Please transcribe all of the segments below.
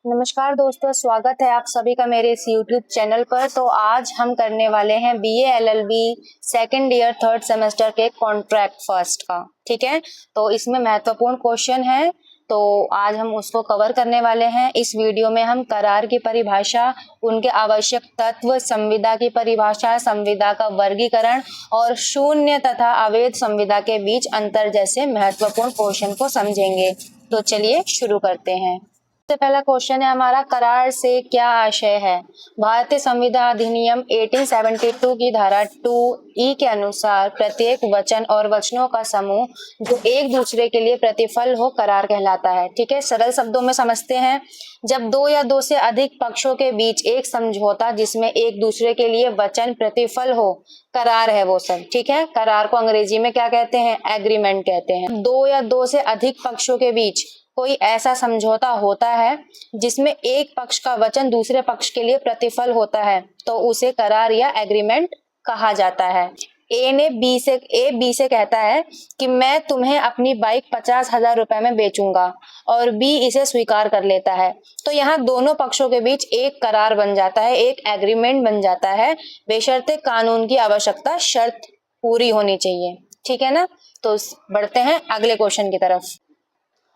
नमस्कार दोस्तों, स्वागत है आप सभी का मेरे इस YouTube चैनल पर। तो आज हम करने वाले हैं BA LLB second year third semester के कॉन्ट्रैक्ट फर्स्ट का। ठीक है, तो इसमें महत्वपूर्ण क्वेश्चन है, तो आज हम उसको कवर करने वाले हैं। इस वीडियो में हम करार की परिभाषा, उनके आवश्यक तत्व, संविदा की परिभाषा, संविदा का वर्गीकरण और शून्य तथा अवैध संविदा के बीच अंतर जैसे महत्वपूर्ण क्वेश्चन को समझेंगे। तो चलिए शुरू करते हैं। सबसे पहला क्वेश्चन है हमारा, करार से क्या आशय है। भारतीय संविदा अधिनियम 1872 की धारा 2E के अनुसार प्रत्येक वचन और वचनों का समूह जो एक दूसरे के लिए प्रतिफल हो करार कहलाता है। ठीक है, सरल शब्दों में समझते हैं। जब दो या दो से अधिक पक्षों के बीच एक समझौता जिसमें एक दूसरे के लिए वचन प्रतिफल हो, करार है वो सब। ठीक है, करार को अंग्रेजी में क्या कहते हैं? एग्रीमेंट कहते हैं। दो या दो से अधिक पक्षों के बीच कोई ऐसा समझौता होता है जिसमें एक पक्ष का वचन दूसरे पक्ष के लिए प्रतिफल होता है, तो उसे करार या एग्रीमेंट कहा जाता है। ए बी से कहता है कि मैं तुम्हें अपनी बाइक 50,000 रुपए में बेचूंगा, और बी इसे स्वीकार कर लेता है। तो यहाँ दोनों पक्षों के बीच एक करार बन जाता है, एक एग्रीमेंट बन जाता है, बेशर्ते कानून की आवश्यकता शर्त पूरी होनी चाहिए। ठीक है ना। तो बढ़ते हैं अगले क्वेश्चन की तरफ।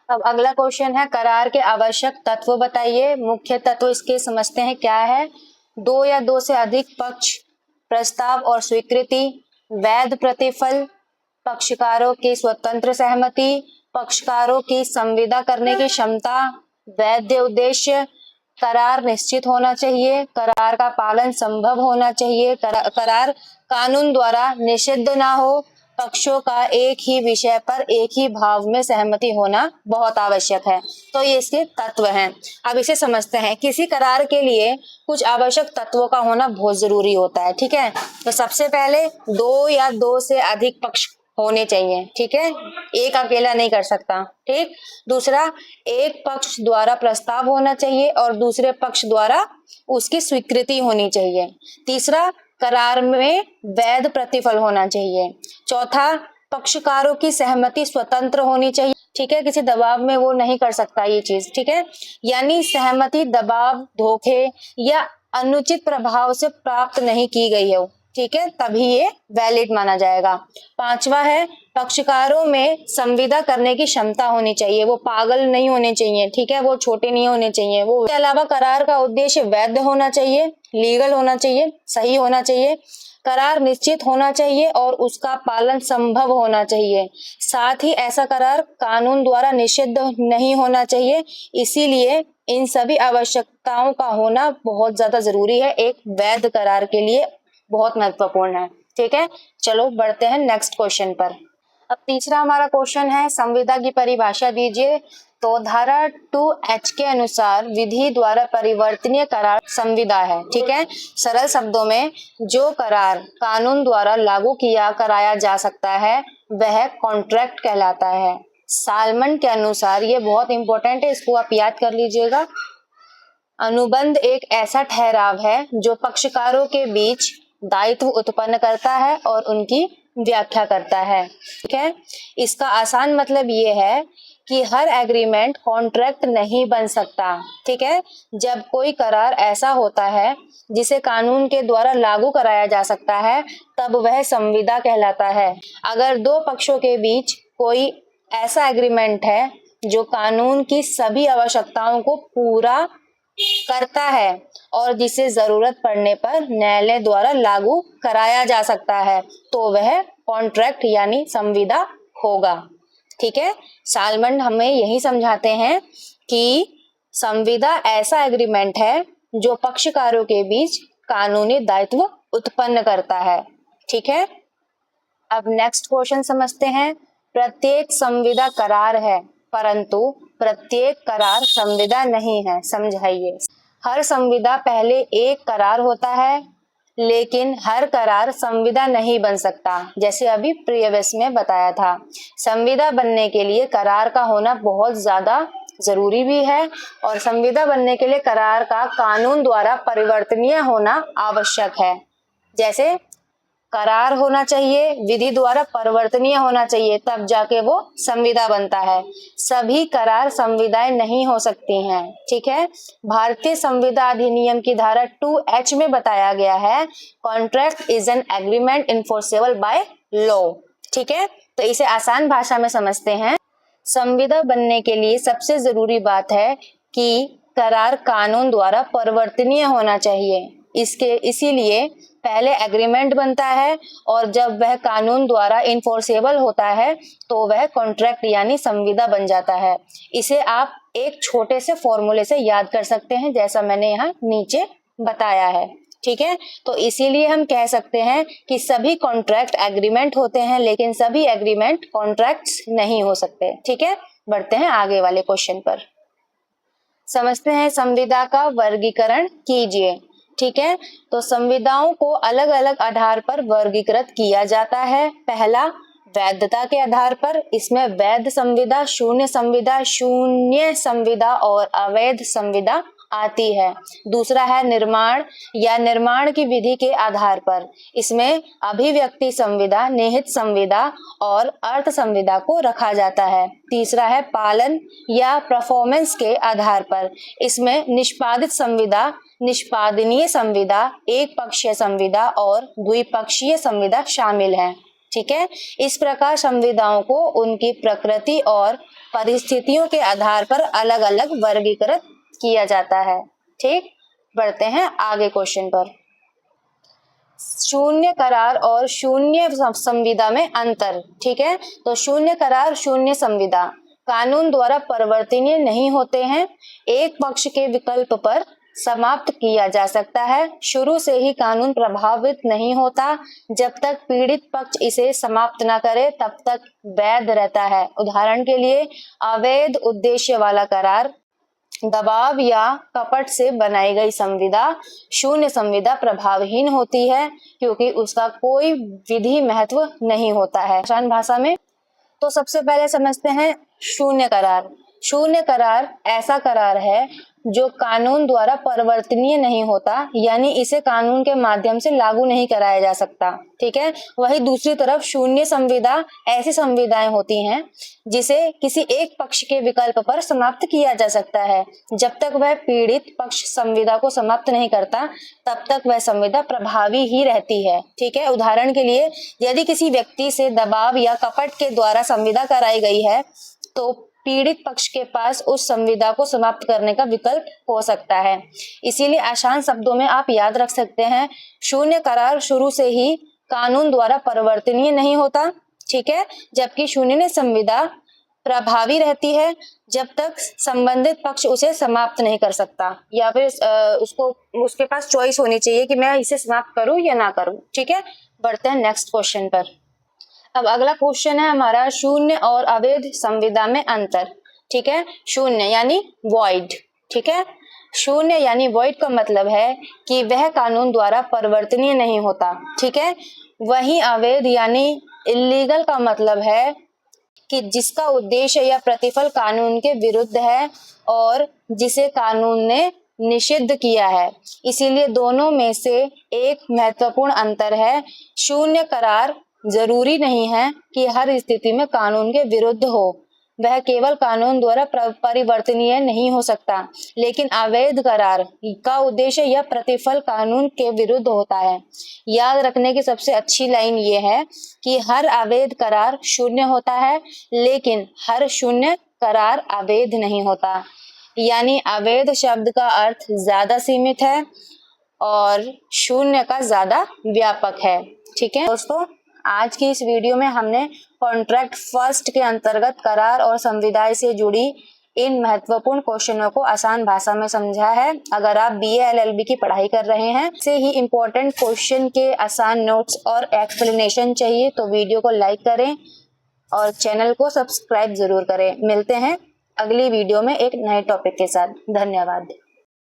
अब अगला क्वेश्चन है, करार के आवश्यक तत्व बताइए। मुख्य तत्व इसके समझते हैं क्या है। दो या दो से अधिक पक्ष, प्रस्ताव और स्वीकृति, वैध प्रतिफल, पक्षकारों की स्वतंत्र सहमति, पक्षकारों की संविदा करने की क्षमता, वैध उद्देश्य, करार निश्चित होना चाहिए, करार का पालन संभव होना चाहिए, करार कानून द्वारा निषिद्ध ना हो, पक्षों का एक ही विषय पर एक ही भाव में सहमति होना बहुत आवश्यक है। तो ये इसके तत्व हैं। अब इसे समझते हैं। किसी करार के लिए कुछ आवश्यक तत्वों का होना बहुत जरूरी होता है। ठीक है, तो सबसे पहले दो या दो से अधिक पक्ष होने चाहिए। ठीक है, एक अकेला नहीं कर सकता। ठीक, दूसरा, एक पक्ष द्वारा प्रस्ताव होना चाहिए और दूसरे पक्ष द्वारा उसकी स्वीकृति होनी चाहिए। तीसरा, करार में वैध प्रतिफल होना चाहिए। चौथा, पक्षकारों की सहमति स्वतंत्र होनी चाहिए। ठीक है, किसी दबाव में वो नहीं कर सकता ये चीज। ठीक है, यानी सहमति दबाव, धोखे या अनुचित प्रभाव से प्राप्त नहीं की गई हो। ठीक है, तभी ये वैलिड माना जाएगा। पांचवा है, पक्षकारों में संविदा करने की क्षमता होनी चाहिए। वो पागल नहीं होने चाहिए। ठीक है, वो छोटे नहीं होने चाहिए। वो इसके अलावा करार का उद्देश्य वैध होना चाहिए, लीगल होना चाहिए, सही होना चाहिए। करार निश्चित होना चाहिए और उसका पालन संभव होना चाहिए। साथ ही ऐसा करार कानून द्वारा निषिद्ध नहीं होना चाहिए। इसीलिए इन सभी आवश्यकताओं का होना बहुत ज्यादा जरूरी है, एक वैध करार के लिए बहुत महत्वपूर्ण है। ठीक है, चलो बढ़ते हैं नेक्स्ट क्वेश्चन पर। अब तीसरा हमारा क्वेश्चन है, संविदा की परिभाषा दीजिए। तो धारा 2H के अनुसार विधि द्वारा परिवर्तनीय करार संविदा है। ठीक है, सरल शब्दों में जो करार कानून द्वारा लागू किया कराया जा सकता है वह कॉन्ट्रैक्ट कहलाता है। सालमन के अनुसार, ये बहुत इंपॉर्टेंट है, इसको आप याद कर लीजिएगा। अनुबंध एक ऐसा ठहराव है जो पक्षकारों के बीच दायित्व उत्पन्न करता है और उनकी व्याख्या करता है। ठीक है, इसका आसान मतलब ये है कि हर एग्रीमेंट कॉन्ट्रैक्ट नहीं बन सकता। ठीक है, जब कोई करार ऐसा होता है जिसे कानून के द्वारा लागू कराया जा सकता है तब वह संविदा कहलाता है। अगर दो पक्षों के बीच कोई ऐसा एग्रीमेंट है जो कानून की सभी आवश्यकताओं को पूरा करता है और जिसे जरूरत पड़ने पर न्यायालय द्वारा लागू कराया जा सकता है, तो वह कॉन्ट्रैक्ट यानी संविदा होगा। ठीक है, सालमन हमें यही समझाते हैं कि संविदा ऐसा एग्रीमेंट है जो पक्षकारों के बीच कानूनी दायित्व उत्पन्न करता है। ठीक है, अब नेक्स्ट क्वेश्चन समझते हैं। प्रत्येक संविदा करार है परंतु प्रत्येक करार संविदा नहीं है। समझाइए। हर संविदा पहले एक करार होता है, लेकिन हर करार संविदा नहीं बन सकता। जैसे अभी प्रीवियस में बताया था, संविदा बनने के लिए करार का होना बहुत ज्यादा जरूरी भी है, और संविदा बनने के लिए करार का कानून द्वारा परिवर्तनीय होना आवश्यक है। जैसे करार होना चाहिए, विधि द्वारा परिवर्तनीय होना चाहिए, तब जाके वो संविदा बनता है। सभी करार संविदाएं नहीं हो सकती हैं। ठीक है, भारतीय संविदा अधिनियम की धारा 2H में बताया गया है, contract is an agreement enforceable by law. ठीक है, तो इसे आसान भाषा में समझते हैं। संविदा बनने के लिए सबसे जरूरी बात है कि करार कानून द्वारा परिवर्तनीय होना चाहिए। इसीलिए पहले एग्रीमेंट बनता है और जब वह कानून द्वारा इन्फोर्सेबल होता है तो वह कॉन्ट्रैक्ट यानी संविदा बन जाता है। इसे आप एक छोटे से फॉर्मूले से याद कर सकते हैं, जैसा मैंने यहाँ नीचे बताया है। ठीक है, तो इसीलिए हम कह सकते हैं कि सभी कॉन्ट्रैक्ट एग्रीमेंट होते हैं, लेकिन सभी एग्रीमेंट कॉन्ट्रैक्ट्स नहीं हो सकते। ठीक है, बढ़ते हैं आगे वाले क्वेश्चन पर। समझते हैं, संविदा का वर्गीकरण कीजिए। ठीक है, तो संविदाओं को अलग अलग आधार पर वर्गीकृत किया जाता है। पहला, वैधता के आधार पर, इसमें वैध संविदा, शून्य संविदा और अवैध संविदा आती है। दूसरा है निर्माण या निर्माण की विधि के आधार पर, इसमें अभिव्यक्ति संविदा, निहित संविदा और अर्थ संविदा को रखा जाता है। तीसरा है पालन या परफॉर्मेंस के आधार पर, इसमें निष्पादित संविदा, निष्पादनीय संविदा, एक पक्षीय संविदा और द्विपक्षीय संविदा शामिल है। ठीक है, इस प्रकार संविदाओं को उनकी प्रकृति और परिस्थितियों के आधार पर अलग अलग वर्गीकृत किया जाता है। ठीक, बढ़ते हैं आगे क्वेश्चन पर। शून्य करार और शून्य संविदा में अंतर। ठीक है, तो शून्य करार, शून्य संविदा कानून द्वारा परिवर्तनीय नहीं होते हैं, एक पक्ष के विकल्प पर समाप्त किया जा सकता है। शुरू से ही कानून प्रभावित नहीं होता, जब तक पीड़ित पक्ष इसे समाप्त न करे तब तक वैध रहता है। उदाहरण के लिए, अवैध उद्देश्य वाला करार, दबाव या कपट से बनाई गई संविदा, शून्य संविदा प्रभावहीन होती है क्योंकि उसका कोई विधि महत्व नहीं होता है। आसान भाषा में तो सबसे पहले समझते हैं शून्य करार। शून्य करार ऐसा करार है जो कानून द्वारा परिवर्तनीय नहीं होता, यानी इसे कानून के माध्यम से लागू नहीं कराया जा सकता। ठीक है, वही दूसरी तरफ शून्य संविदा ऐसी संविदाएं होती हैं जिसे किसी एक पक्ष के विकल्प पर समाप्त किया जा सकता है। जब तक वह पीड़ित पक्ष संविदा को समाप्त नहीं करता तब तक वह संविदा प्रभावी ही रहती है। ठीक है, उदाहरण के लिए, यदि किसी व्यक्ति से दबाव या कपट के द्वारा संविदा कराई गई है तो पीड़ित पक्ष के पास उस संविदा को समाप्त करने का विकल्प हो सकता है। इसीलिए आसान शब्दों में आप याद रख सकते हैं, शून्य करार शुरू से ही कानून द्वारा परिवर्तनीय नहीं होता। ठीक है, जबकि शून्य संविदा प्रभावी रहती है जब तक संबंधित पक्ष उसे समाप्त नहीं कर सकता, या फिर उसके पास चॉइस होनी चाहिए कि मैं इसे समाप्त करूं या ना करूं। ठीक है, बढ़ते हैं नेक्स्ट क्वेश्चन पर। अब अगला क्वेश्चन है हमारा, शून्य और अवैध संविदा में अंतर। ठीक है, शून्य यानी वॉइड। ठीक है, शून्य यानी वॉइड का मतलब है कि वह कानून द्वारा परिवर्तनीय नहीं होता। ठीक है, वहीं अवैध यानी इलीगल का मतलब है कि जिसका उद्देश्य या प्रतिफल कानून के विरुद्ध है और जिसे कानून ने निषिद्ध किया है। इसीलिए दोनों में से एक महत्वपूर्ण अंतर है। शून्य करार जरूरी नहीं है कि हर स्थिति में कानून के विरुद्ध हो, वह केवल कानून द्वारा परिवर्तनीय नहीं हो सकता, लेकिन अवैध करार का उद्देश्य या प्रतिफल कानून के विरुद्ध होता है। याद रखने की सबसे अच्छी लाइन ये है कि हर अवैध करार शून्य होता है, लेकिन हर शून्य करार अवैध नहीं होता। यानी अवैध शब्द का अर्थ ज्यादा सीमित है और शून्य का ज्यादा व्यापक है। ठीक है दोस्तों, आज की इस वीडियो में हमने कॉन्ट्रैक्ट फर्स्ट के अंतर्गत करार और संविदाएं से जुड़ी इन महत्वपूर्ण क्वेश्चनों को आसान भाषा में समझा है। अगर आप BA LLB की पढ़ाई कर रहे हैं, से ही इम्पोर्टेंट क्वेश्चन के आसान नोट्स और एक्सप्लेनेशन चाहिए तो वीडियो को लाइक करें और चैनल को सब्सक्राइब जरूर करें। मिलते हैं अगली वीडियो में एक नए टॉपिक के साथ। धन्यवाद।